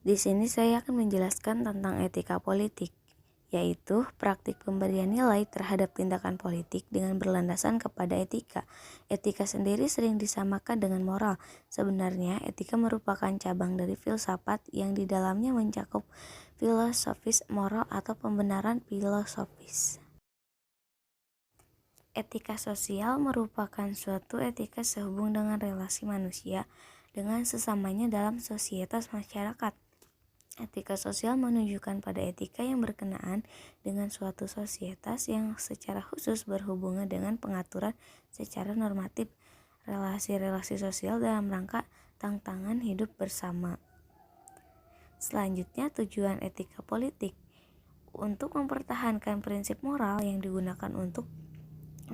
Di sini saya akan menjelaskan tentang etika politik, yaitu praktik pemberian nilai terhadap tindakan politik dengan berlandasan kepada etika. Etika sendiri sering disamakan dengan moral. Sebenarnya, etika merupakan cabang dari filsafat yang di dalamnya mencakup filosofis moral atau pembenaran filosofis. Etika sosial merupakan suatu etika sehubung dengan relasi manusia dengan sesamanya dalam sosietas masyarakat. Etika sosial menunjukkan pada etika yang berkenaan dengan suatu sosietas yang secara khusus berhubungan dengan pengaturan secara normatif relasi-relasi sosial dalam rangka tantangan hidup bersama. Selanjutnya, tujuan etika politik untuk mempertahankan prinsip moral yang digunakan untuk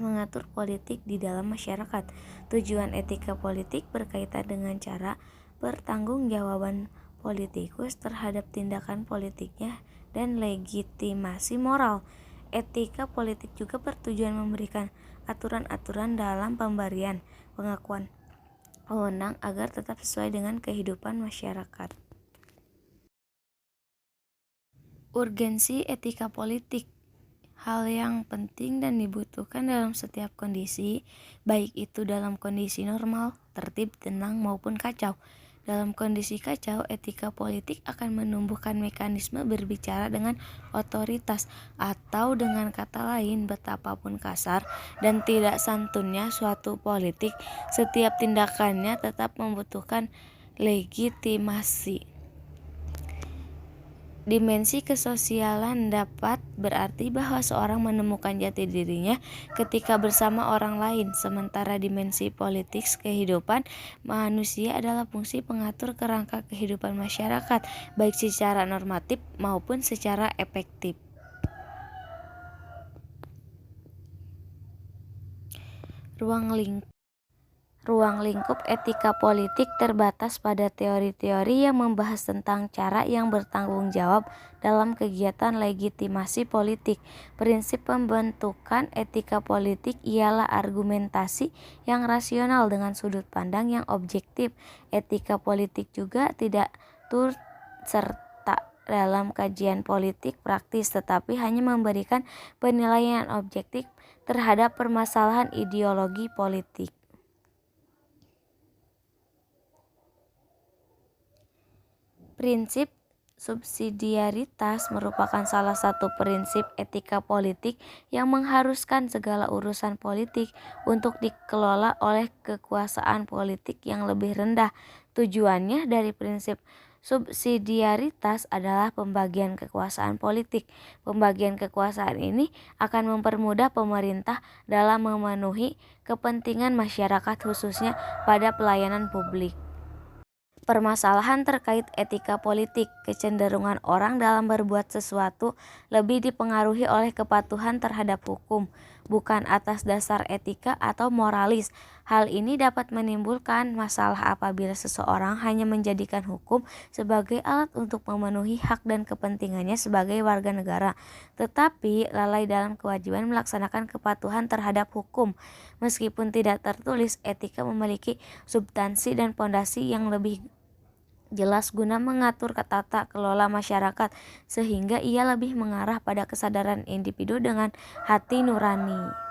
mengatur politik di dalam masyarakat. Tujuan etika politik berkaitan dengan cara pertanggungjawaban politikus terhadap tindakan politiknya dan legitimasi moral. Etika politik juga bertujuan memberikan aturan-aturan dalam pemberian pengakuan wewenang agar tetap sesuai dengan kehidupan masyarakat. Urgensi etika politik. Hal yang penting dan dibutuhkan dalam setiap kondisi, baik itu dalam kondisi normal, tertib, tenang, maupun kacau. Dalam kondisi kacau, etika politik akan menumbuhkan mekanisme berbicara dengan otoritas, atau dengan kata lain, betapapun kasar dan tidak santunnya suatu politik, setiap tindakannya tetap membutuhkan legitimasi. Dimensi kesosialan dapat berarti bahwa seorang menemukan jati dirinya ketika bersama orang lain, sementara dimensi politik kehidupan manusia adalah fungsi pengatur kerangka kehidupan masyarakat, baik secara normatif maupun secara efektif. Ruang lingkup etika politik terbatas pada teori-teori yang membahas tentang cara yang bertanggung jawab dalam kegiatan legitimasi politik. Prinsip pembentukan etika politik ialah argumentasi yang rasional dengan sudut pandang yang objektif. Etika politik juga tidak turut serta dalam kajian politik praktis, tetapi hanya memberikan penilaian objektif terhadap permasalahan ideologi politik. Prinsip subsidiaritas merupakan salah satu prinsip etika politik yang mengharuskan segala urusan politik untuk dikelola oleh kekuasaan politik yang lebih rendah. Tujuannya dari prinsip subsidiaritas adalah pembagian kekuasaan politik. Pembagian kekuasaan ini akan mempermudah pemerintah dalam memenuhi kepentingan masyarakat, khususnya pada pelayanan publik. Permasalahan terkait etika politik, kecenderungan orang dalam berbuat sesuatu lebih dipengaruhi oleh kepatuhan terhadap hukum, bukan atas dasar etika atau moralis. Hal ini dapat menimbulkan masalah apabila seseorang hanya menjadikan hukum sebagai alat untuk memenuhi hak dan kepentingannya sebagai warga negara, tetapi lalai dalam kewajiban melaksanakan kepatuhan terhadap hukum. Meskipun tidak tertulis, etika memiliki substansi dan fondasi yang lebih jelas guna mengatur tata kelola masyarakat, sehingga ia lebih mengarah pada kesadaran individu dengan hati nurani.